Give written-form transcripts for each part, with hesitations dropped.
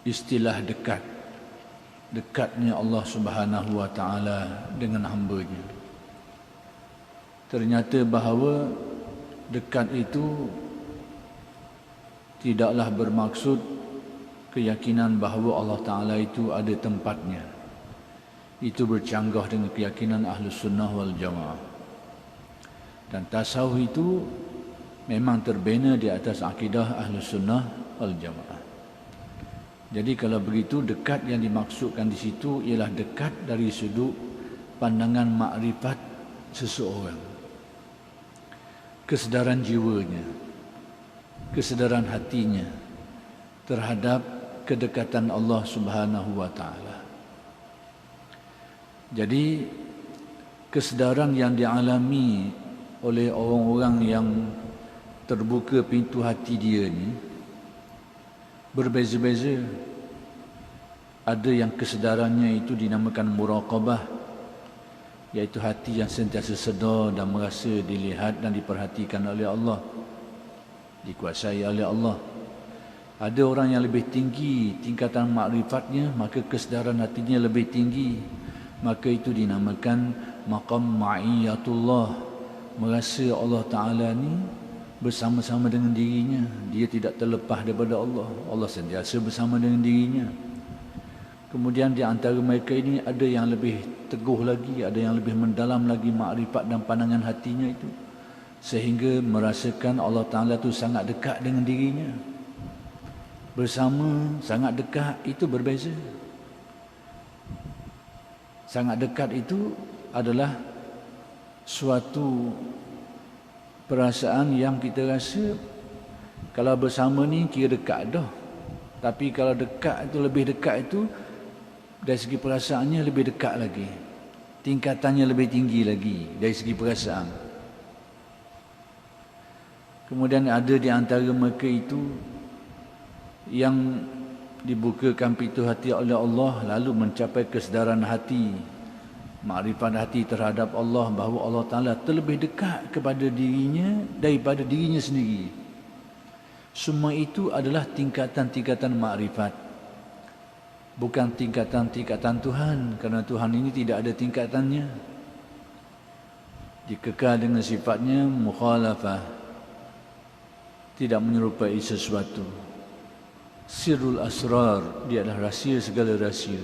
istilah dekat. Dekatnya Allah Subhanahu wa taala dengan hamba-Nya. Ternyata bahawa dekat itu tidaklah bermaksud keyakinan bahawa Allah Ta'ala itu ada tempatnya. Itu bercanggah dengan keyakinan Ahlus Sunnah wal Jamaah. Dan tasawuf itu memang terbina di atas akidah Ahlus Sunnah wal Jamaah. Jadi kalau begitu, dekat yang dimaksudkan di situ ialah dekat dari sudut pandangan makrifat seseorang. Kesedaran jiwanya, kesedaran hatinya terhadap kedekatan Allah Subhanahu wa taala. Jadi kesedaran yang dialami oleh orang-orang yang terbuka pintu hati dia ni berbeza-beza. Ada yang kesedarannya itu dinamakan muraqabah, iaitu hati yang sentiasa sedar dan merasa dilihat dan diperhatikan oleh Allah, dikuasai oleh Allah. Ada orang yang lebih tinggi tingkatan makrifatnya, maka kesedaran hatinya lebih tinggi, maka itu dinamakan maqam ma'iyatullah. Merasa Allah Ta'ala ni bersama-sama dengan dirinya. Dia tidak terlepas daripada Allah. Allah sentiasa bersama dengan dirinya. Kemudian di antara mereka ini ada yang lebih teguh lagi, ada yang lebih mendalam lagi makrifat dan pandangan hatinya itu, sehingga merasakan Allah Ta'ala itu sangat dekat dengan dirinya. Bersama, sangat dekat, itu berbeza. Sangat dekat itu adalah suatu perasaan yang kita rasa kalau bersama ni kira dekat dah. Tapi kalau dekat itu, lebih dekat itu, dari segi perasaannya lebih dekat lagi. Tingkatannya lebih tinggi lagi dari segi perasaan. Kemudian ada di antara mereka itu yang dibukakan pintu hati oleh Allah, lalu mencapai kesedaran hati, makrifat hati terhadap Allah, bahawa Allah Ta'ala terlebih dekat kepada dirinya daripada dirinya sendiri. Semua itu adalah tingkatan-tingkatan makrifat, bukan tingkatan-tingkatan Tuhan, kerana Tuhan ini tidak ada tingkatannya. Dikekal dengan sifatnya mukhalafah, tidak menyerupai sesuatu. Sirrul asrar, dia adalah rahsia segala rahsia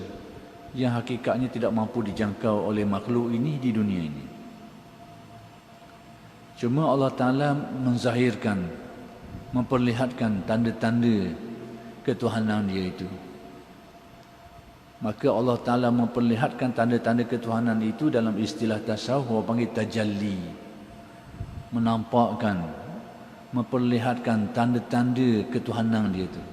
yang hakikatnya tidak mampu dijangkau oleh makhluk ini di dunia ini. Cuma Allah Ta'ala menzahirkan, memperlihatkan tanda-tanda ketuhanan dia itu. Maka Allah Ta'ala memperlihatkan tanda-tanda ketuhanan itu dalam istilah tasawuf, orang panggil tajalli. Menampakkan, memperlihatkan tanda-tanda ketuhanan dia itu.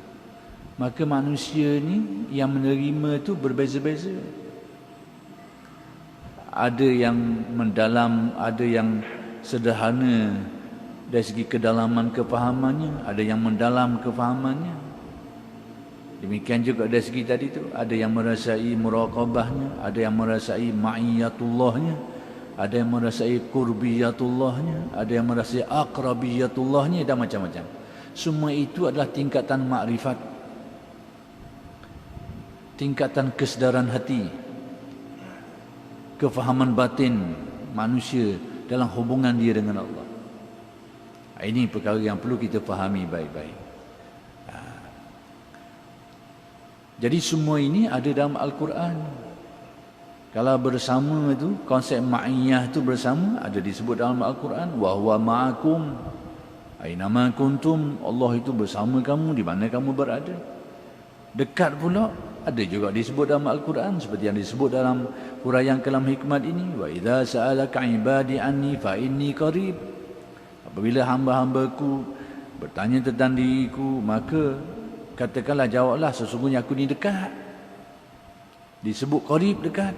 Maka manusia ni yang menerima itu berbeza-beza. Ada yang mendalam, ada yang sederhana dari segi kedalaman kefahamannya, ada yang mendalam kefahamannya. Demikian juga dari segi tadi tu, ada yang merasai muraqabahnya, ada yang merasai ma'iyatullahnya, ada yang merasai qurbiyatullahnya, ada yang merasai aqrabiyatullahnya, dan macam-macam. Semua itu adalah tingkatan makrifat, tingkatan kesedaran hati, kefahaman batin manusia dalam hubungan dia dengan Allah. Ini perkara yang perlu kita fahami baik-baik. Jadi semua ini ada dalam Al-Quran. Kalau bersama itu, konsep ma'iyah itu bersama, ada disebut dalam Al-Quran. Wa huwa ma'akum aynama kuntum. Allah itu bersama kamu di mana kamu berada. Dekat pula ada juga disebut dalam Al-Quran, seperti yang disebut dalam huraian kalam hikmat ini. Wa idza sa'alaka ibadi anni fa inni qarib. Apabila hamba-hambaku bertanya tentang diriku, maka katakanlah, jawablah, sesungguhnya aku ni dekat. Disebut qarib, dekat.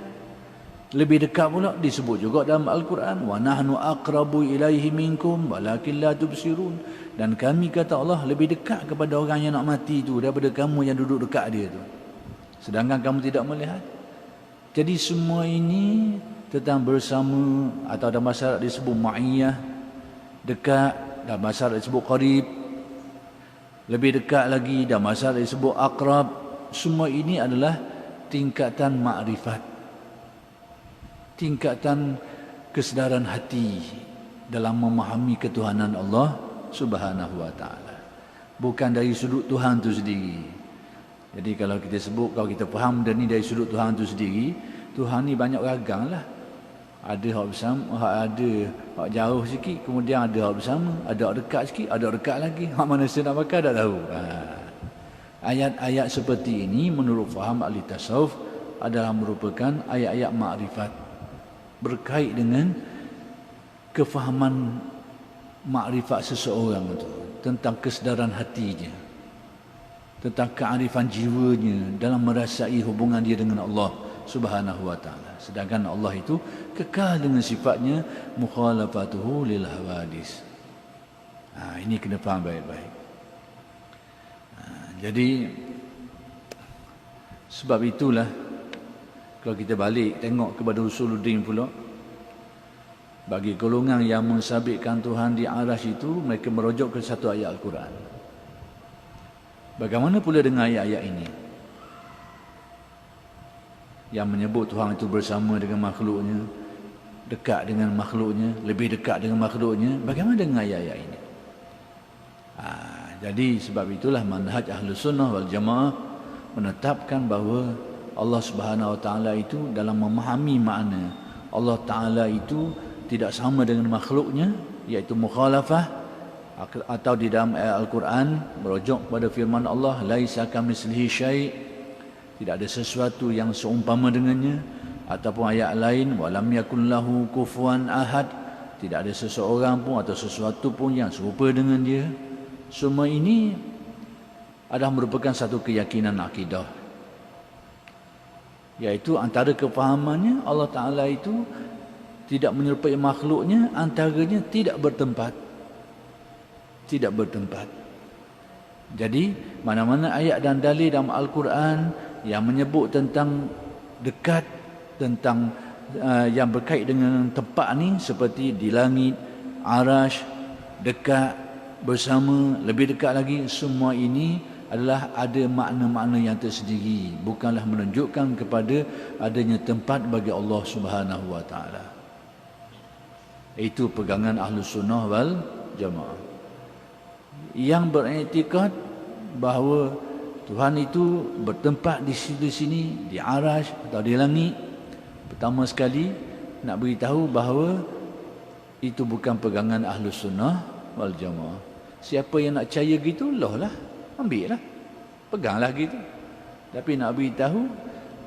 Lebih dekat pula disebut juga dalam Al-Quran. Wa nahnu aqrabu ilaihi minkum walakin la tubsirun. Dan kami, kata Allah, lebih dekat kepada orang yang nak mati itu daripada kamu yang duduk dekat dia tu, sedangkan kamu tidak melihat. Jadi semua ini tentang bersama, atau dalam bahasa Arab disebut ma'iyah, dekat. Dalam bahasa Arab disebut qarib, lebih dekat lagi. Dalam bahasa Arab disebut aqrab, semua ini adalah tingkatan makrifat, tingkatan kesedaran hati dalam memahami ketuhanan Allah Subhanahu wa taala. Bukan dari sudut Tuhan itu sendiri. Jadi kalau kita sebut, kalau kita faham dan ni dari sudut Tuhan itu sendiri, Tuhan ni banyak ragam lah. Ada hak bersama, ada hak jauh sikit, kemudian ada hak bersama, ada hak dekat sikit, ada hak dekat lagi. Hak mana saya nak pakai tak tahu. Ayat-ayat seperti ini menurut faham ahli tasawuf adalah merupakan ayat-ayat makrifat berkait dengan kefahaman makrifat seseorang itu, tentang kesedaran hatinya, tentang kearifan jiwanya dalam merasai hubungan dia dengan Allah Subhanahu wa taala. Sedangkan Allah itu kekal dengan sifatnya mukhalafatuhu lil hawadis. Ini kena faham baik-baik. Jadi sebab itulah kalau kita balik tengok kepada Usuluddin pula, bagi golongan yang mensabitkan Tuhan di aras itu, mereka merujuk ke satu ayat Al-Quran. Bagaimana pula dengan ayat-ayat ini yang menyebut Tuhan itu bersama dengan makhluknya, dekat dengan makhluknya, lebih dekat dengan makhluknya? Bagaimana dengan ayat-ayat ini? Jadi sebab itulah manhaj Ahlus Sunnah wal Jamaah menetapkan bahawa Allah Subhanahu wa taala itu dalam memahami makna Allah taala itu tidak sama dengan makhluknya, iaitu mukhalafah, atau di dalam ayat Al-Quran merujuk pada firman Allah, laisa kamitslihi syai', tidak ada sesuatu yang seumpama dengannya, ataupun ayat lain, walam yakun lahu kufuwan ahad, tidak ada seseorang pun atau sesuatu pun yang serupa dengan dia. Semua ini adalah merupakan satu keyakinan akidah, iaitu antara kefahamannya Allah Ta'ala itu tidak menyerupai makhluknya, antaranya tidak bertempat. Tidak bertempat. Jadi mana-mana ayat dan dalil dalam Al-Quran yang menyebut tentang dekat, tentang yang berkait dengan tempat ni, seperti di langit, arash, dekat, bersama, lebih dekat lagi, semua ini adalah ada makna-makna yang tersendiri, bukanlah menunjukkan kepada adanya tempat bagi Allah Subhanahu wa taala. Itu pegangan Ahlus Sunnah wal Jamaah yang beriktikad bahawa Tuhan itu bertempat di sini, di arash atau di langit. Pertama sekali nak beritahu bahawa itu bukan pegangan Ahlus Sunnah wal Jamaah. Siapa yang nak percaya gitu, lah ambil lah, peganglah gitu. Tapi nak beritahu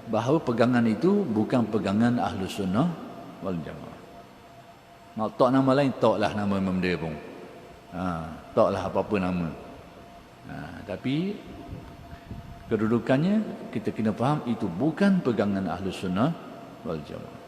bahawa pegangan itu bukan pegangan Ahlus Sunnah wal Jamaah. Nak tak nama lain, taklah nama Imam dia pun. Taklah apa-apa nama. Tapi kedudukannya kita kena faham itu bukan pegangan Ahlus Sunnah wal Jamaah.